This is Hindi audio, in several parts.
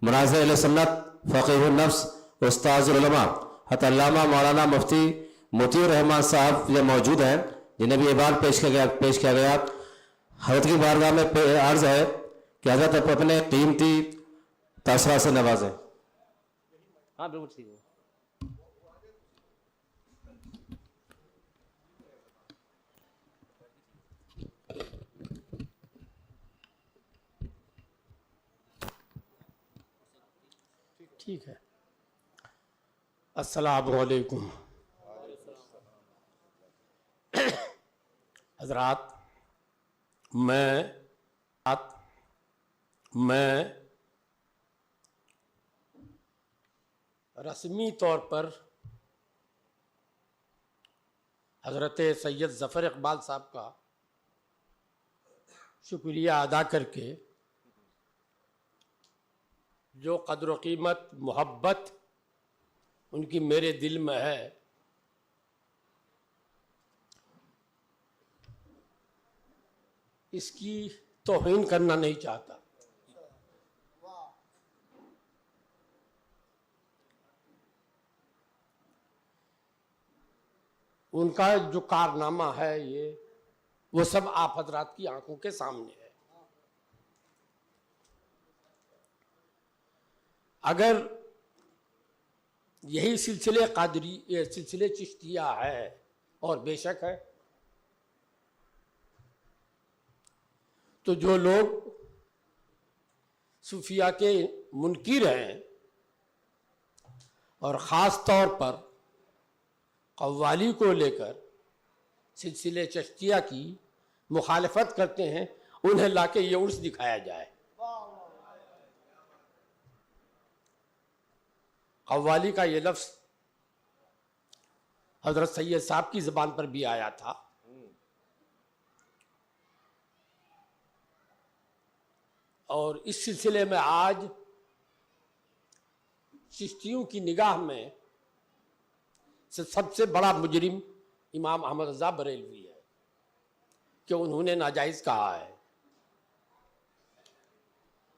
मुनाज़िर सुन्नत फ़क़ीहुन नफ्स उस्ताज़ुल उलमा हज़रत अल्लामा मौलाना मुफ्ती मोतीउर रहमान साहब ये मौजूद हैं, जिन्हें भी ये बार पेश किया गया। हज़रत की बारगाह में अर्ज़ है कि हज़रत अपने कीमती तासरा से नवाजें। हाँ बिल्कुल ठीक है। ठीक है। अस्सलामु अलैकुम हज़रात, मैं रस्मी तौर पर हज़रत सैयद ज़फ़र इक़बाल साहब का शुक्रिया अदा करके जो क़द्र व क़ीमत मोहब्बत उनकी मेरे दिल में है, इसकी तौहीन करना नहीं चाहता। उनका जो कारनामा है ये वो सब आप हजरात की आंखों के सामने है। अगर यही सिलसिले कादरी सिलसिले चिश्तिया है, और बेशक है, तो जो लोग सूफिया के मुनकिर हैं और ख़ास तौर पर कव्वाली को लेकर सिलसिले चिश्तिया की मुखालफत करते हैं, उन्हें लाके ये उर्स दिखाया जाए। कव्वाली का ये लफ्ज़ हज़रत सैयद साहब की ज़बान पर भी आया था। और इस सिलसिले में आज चिश्तियों की निगाह में सबसे बड़ा मुजरिम इमाम अहमद रज़ा बरेलवी है कि उन्होंने नाजायज़ कहा है।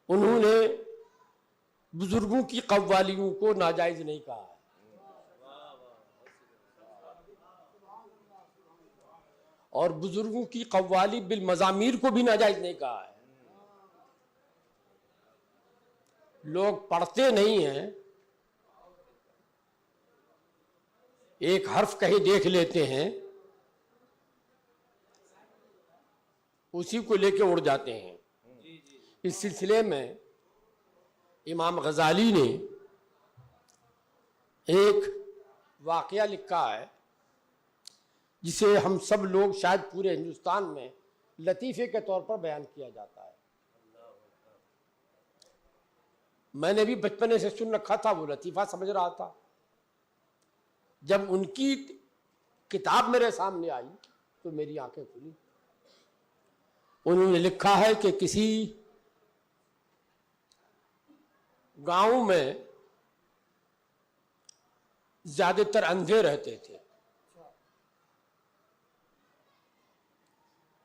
उन्होंने बुजुर्गों की कव्वालियों को नाजायज़ नहीं कहा है। और बुजुर्गों की कव्वाली बिल मज़ामीर को भी नाजायज़ नहीं कहा है। लोग पढ़ते नहीं हैं, एक हर्फ कहीं देख लेते हैं, उसी को लेके उड़ जाते हैं। इस सिलसिले में इमाम गज़ाली ने एक वाक़या लिखा है जिसे हम सब लोग शायद पूरे हिंदुस्तान में लतीफ़े के तौर पर बयान किया जाता है। मैंने भी बचपने से सुन रखा था, वो लतीफ़ा समझ रहा था। जब उनकी किताब मेरे सामने आई तो मेरी आंखें खुली। उन्होंने लिखा है कि किसी गांव में ज्यादातर अंधे रहते थे।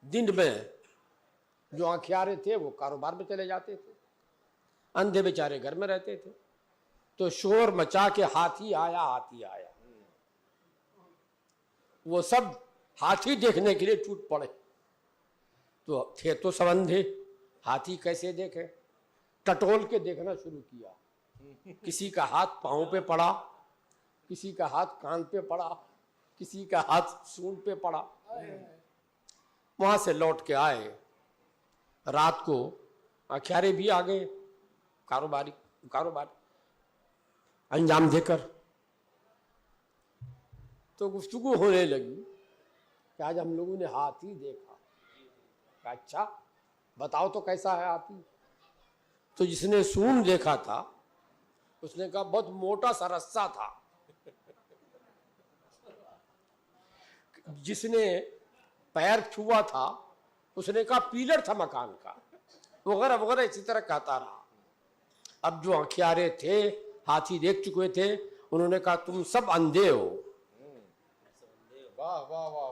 दिन में जो आंखियारे थे वो कारोबार में चले जाते थे, अंधे बेचारे घर में रहते थे। तो शोर मचा के हाथी आया, हाथी आया। वो सब हाथी देखने के लिए टूट पड़े। तो थे तो सब अंधे, हाथी कैसे देखे? टटोल के देखना शुरू किया। किसी का हाथ पाँव पे पड़ा, किसी का हाथ कान पे पड़ा, किसी का हाथ सूंड पे पड़ा। वहां से लौट के आए, रात को आख्यारे भी आ गए कारोबार अंजाम देकर। तो गुफ्तगू होने लगी कि आज हम लोगों ने हाथी देखा। अच्छा बताओ तो कैसा है हाथी? तो जिसने सूंड देखा था उसने कहा बहुत मोटा सा रस्सा था। जिसने पैर छुआ था उसने कहा पीलर था मकान का, वगैरह वगैरह इसी तरह कहता रहा। अब जो आंखियारे थे, हाथी देख चुके थे, उन्होंने कहा तुम सब अंधे हो।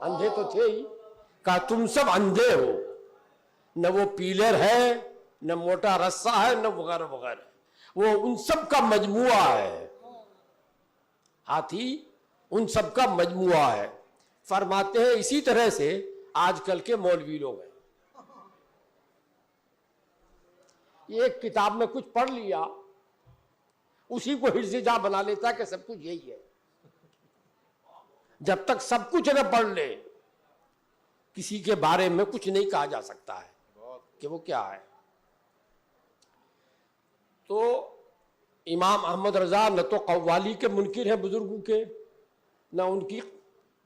अंधे तो थे ही। कहा तुम सब अंधे हो, न वो पीलर है, न मोटा रस्सा है, न वगैरह वगैरह। वो उन सब का मजमुआ है, हाथी उन सब का मजमुआ है। फरमाते हैं इसी तरह से आजकल के मौलवी लोग हैं, एक किताब में कुछ पढ़ लिया उसी को हिर्ज़े-जा बना लेता कि सब कुछ यही है। जब तक सब कुछ न पढ़ ले किसी के बारे में कुछ नहीं कहा जा सकता है कि वो क्या है। तो इमाम अहमद रजा न तो कव्वाली के मुनकिर हैं बुजुर्गों के, न उनकी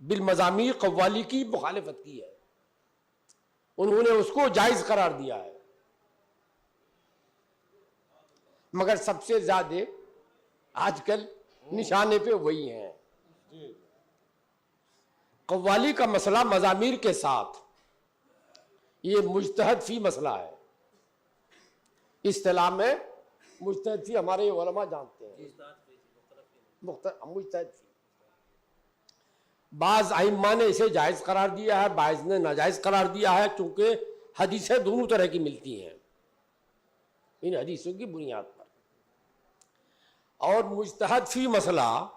बिलमज़ामीर कव्वाली की मुखालिफत की है, उन्होंने उसको जायज करार दिया है। मगर सबसे ज्यादा आजकल निशाने पे वही हैं। कव्वाली का मसला मज़ामीर के साथ ये मुज्तहद फी मसला है। इस्तिलाह में मुज्तहद फी हमारे उलमा जानते हैं, मुज्तहद फी। बाज आइम्मा ने इसे जायज करार दिया है, बाज ने नाजायज करार दिया है, चूंकि हदीसें दोनों तरह की मिलती हैं इन हदीसों की बुनियाद पर। और मुज्तहद फी मसला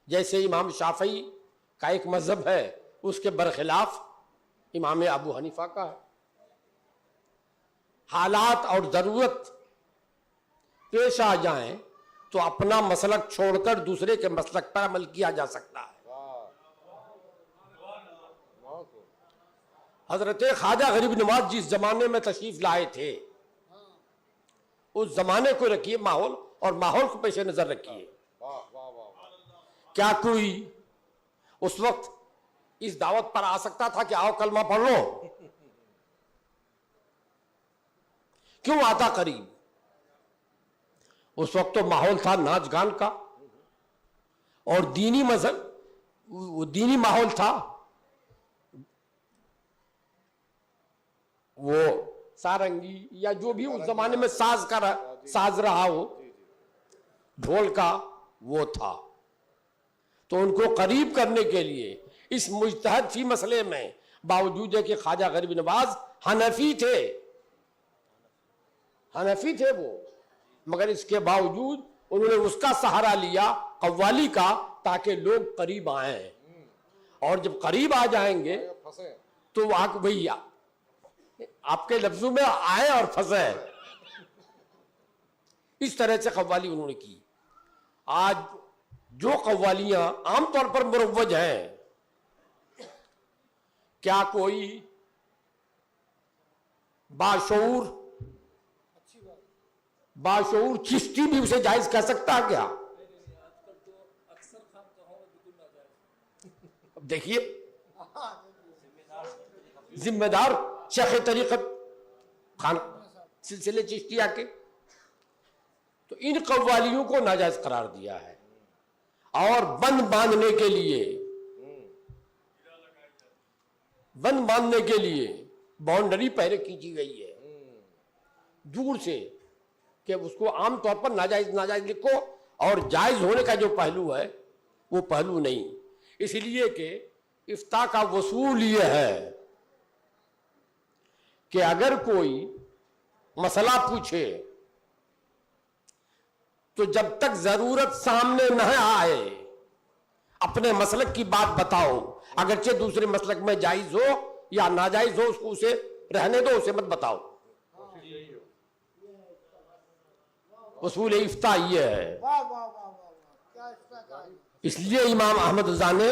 जैसे इमाम शाफई का एक मजहब है, उसके बरखिलाफ इमाम अबू हनीफा का है। हालात और ज़रूरत पेश आ जाएं तो अपना मसलक छोड़कर दूसरे के मसलक पर अमल किया जा सकता है। हजरत ख्वाजा गरीब नवाज जिस जमाने में तशरीफ लाए थे उस जमाने को रखिए माहौल, और माहौल को पेश नजर रखिए। क्या कोई उस वक्त इस दावत पर आ सकता था कि आओ कलमा पढ़ लो? क्यों आता करीब? उस वक्त तो माहौल था नाच गान का और दीनी मजहब, दीनी माहौल था। वो सारंगी या जो भी उस जमाने में साज रहा हो, ढोल का, वो था। तो उनको करीब करने के लिए इस मुज्तहद फी मसले में, बावजूद है कि ख्वाजा गरीब नवाज हनफी थे वो, मगर इसके बावजूद उन्होंने उसका सहारा लिया कव्वाली का, ताकि लोग करीब आए। और जब करीब आ जाएंगे तो वहां भैया आपके लफ्जों में आए और फंसे। इस तरह से कव्वाली उन्होंने की। आज जो कव्वालियां आमतौर पर मुरव्वज हैं, क्या कोई बाशऊर चिश्ती भी उसे जायज कह सकता है क्या? अब देखिए, जिम्मेदार शेख तरीक़त खान सिलसिले चिश्तिया के, तो इन कव्वालियों को नाजायज करार दिया है। और बंद बांधने के लिए बाउंड्री पहले खींची गई है दूर से, कि उसको आमतौर पर नाजायज लिखो, और जायज होने का जो पहलू है वो पहलू नहीं। इसलिए कि इफ्ता का वसूल ये है कि अगर कोई मसला पूछे तो जब तक जरूरत सामने न आए अपने मसलक की बात बताओ। अगरचे दूसरे मसलक में जायज हो या नाजायज हो, उसको उसे रहने दो, उसे मत बताओ। वसूल इफ्ता ये है। इसलिए इमाम अहमद रज़ा ने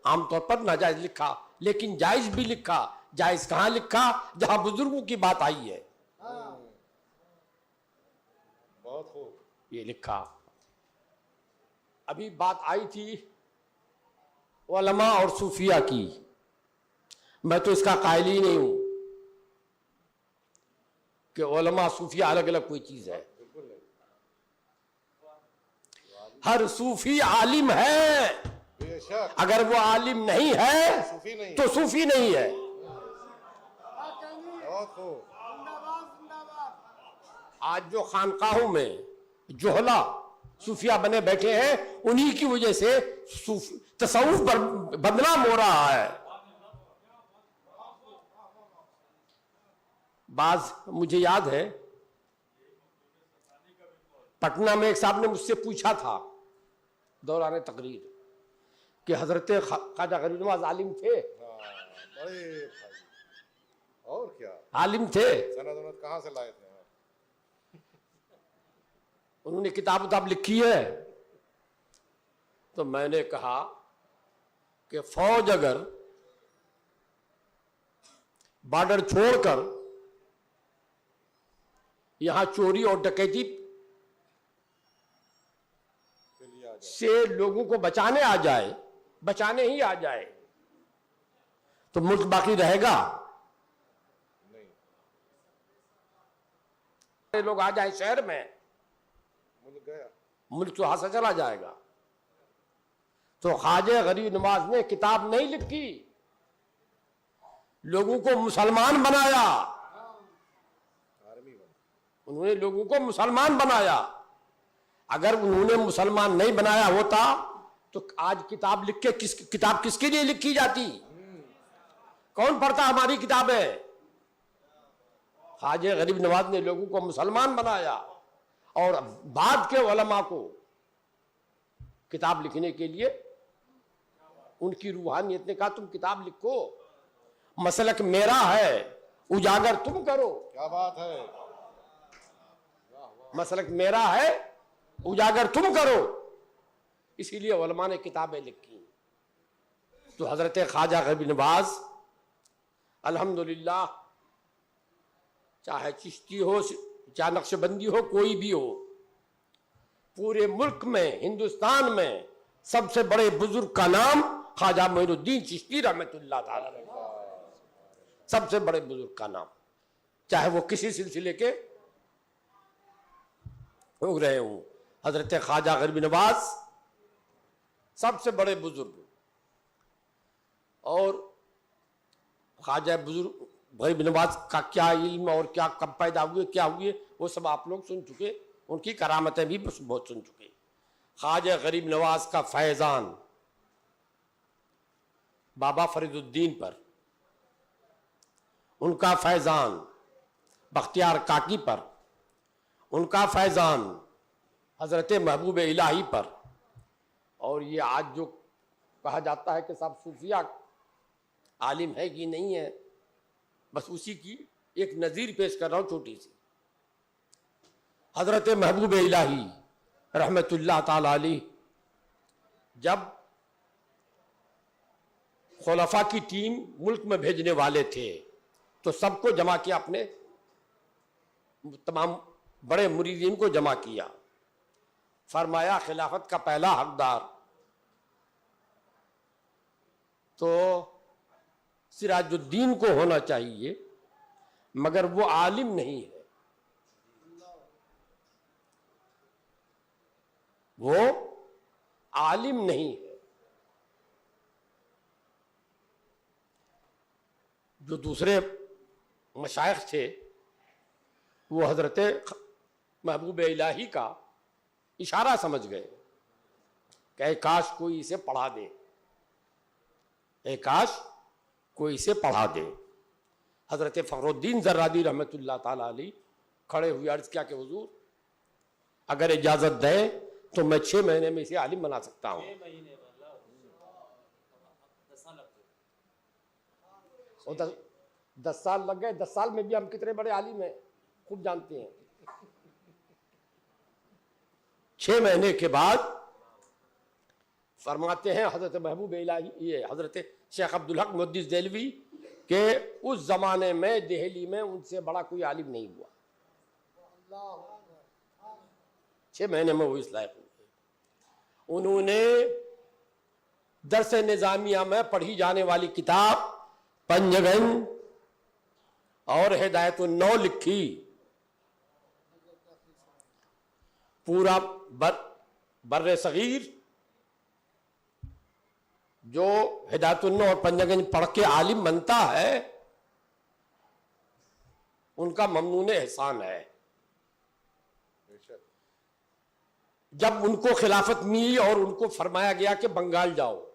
आमतौर पर नाजायज लिखा, लेकिन जायज भी लिखा। जायज कहां लिखा? जहां बुजुर्गों की बात आई है, बहुत खूब ये लिखा। अभी बात आई थी उलमा और सूफिया की। मैं तो इसका कायल ही नहीं हूं कि उलमा सूफिया अलग अलग कोई चीज है। हर सूफी आलिम है, बेशक, अगर वो आलिम नहीं है सूफी नहीं, तो सूफी नहीं है। बहुत खूब। आज जो खानकाहों में जोहला सूफिया बने बैठे हैं, उन्हीं की वजह से तसव्वुफ बदनाम हो रहा है। मुझे याद है पटना में एक साहब ने मुझसे पूछा था दौरान तकरीर कि हजरत ख्वाजा गरीब नवाज आलिम थे? हाँ, बड़े भाई, और क्या आलिम थे। सनद उनद कहाँ से लाए थे आप? उन्होंने किताब उताब लिखी है? तो मैंने कहा कि फौज अगर बॉर्डर छोड़कर यहां चोरी और डकैती के लिए आ जाए। से लोगों को बचाने आ जाए, बचाने ही आ जाए, तो मुल्क बाकी रहेगा? नहीं, लोग आ जाए शहर में, मुल्क गया। मुल्क तो हाथ से चला जाएगा। तो ख्वाजा गरीब नवाज ने किताब नहीं लिखी, लोगों को मुसलमान बनाया। आर्मी बना। उन्होंने लोगों को मुसलमान बनाया। अगर उन्होंने मुसलमान नहीं बनाया होता तो आज किताब लिख के किताब किसके लिए लिखी जाती? कौन पढ़ता हमारी किताबें? ख्वाजा गरीब नवाज ने लोगों को मुसलमान बनाया और बाद के उलमा को किताब लिखने के लिए उनकी रूहानियत ने कहा तुम किताब लिखो, मसलक मेरा है, उजागर तुम करो। क्या बात है। मसलक मेरा है, उजागर तुम करो। इसीलिए उलमा ने किताबें लिखी। तो हजरत ख्वाजा गरीब नवाज अल्हम्दुलिल्लाह, चाहे चिश्ती हो, चाहे नक्शबंदी हो, कोई भी हो, पूरे मुल्क में, हिंदुस्तान में सबसे बड़े बुजुर्ग का नाम ख्वाजा मोइनुद्दीन चिश्ती रहमतुल्लाह ताला अलैह। सबसे बड़े बुजुर्ग का नाम, चाहे वो किसी सिलसिले के हो रहे हूं, हजरत ख्वाजा गरीब नवाज सबसे बड़े बुजुर्ग। और ख्वाजा बुजुर्ग गरीब नवाज का क्या इल्म और क्या कब पैदा हुए, क्या हुए, वो सब आप लोग सुन चुके, उनकी करामतें भी बहुत सुन चुके। ख्वाजा गरीब नवाज का फैजान बाबा फरीदुद्दीन पर, उनका फैजान बख्तियार काकी पर, उनका फैजान हजरत महबूब इलाही पर, और ये आज जो कहा जाता है कि साहब सूफिया आलिम है कि नहीं है, बस उसी की एक नज़ीर पेश कर रहा हूं छोटी सी। हजरत महबूब इलाही रहमतुल्लाह ताला अलैह जब खुलफा की टीम मुल्क में भेजने वाले थे तो सबको जमा किया, अपने तमाम बड़े मुरीदीन को जमा किया। फरमाया खिलाफत का पहला हकदार तो सिराजुद्दीन को होना चाहिए, मगर वो आलिम नहीं है, वो आलिम नहीं है। जो दूसरे मशाइख थे वो हजरत महबूब इलाही का इशारा समझ गए कि काश कोई इसे पढ़ा दे, काश कोई इसे पढ़ा दे। हजरत फखरुद्दीन जर्रादी रहमतुल्लाह ताला अलैह खड़े हुए अर्ज किया कि हुजूर अगर इजाजत दे तो मैं 6 महीने में इसे आलिम बना सकता हूं। 10 साल लग गए। 10 साल में भी हम कितने बड़े आलिम हैं खूब जानते हैं। 6 महीने के बाद फरमाते हैं हजरत महबूब इलाही, ये हजरत शेख अब्दुल हक मुहद्दिस देहलवी के उस जमाने में दिल्ली में उनसे बड़ा कोई आलिम नहीं हुआ। 6 महीने में वो इस लायक हुए। उन्होंने दरस निजामिया में पढ़ी जाने वाली किताब पंजगन और हिदायतुन्नौ लिखी। पूरा बर्रे सगीर जो हिदायतुन्नौ और पंजगन पढ़ के आलिम बनता है उनका ममनून एहसान है। जब उनको खिलाफत मिली और उनको फरमाया गया कि बंगाल जाओ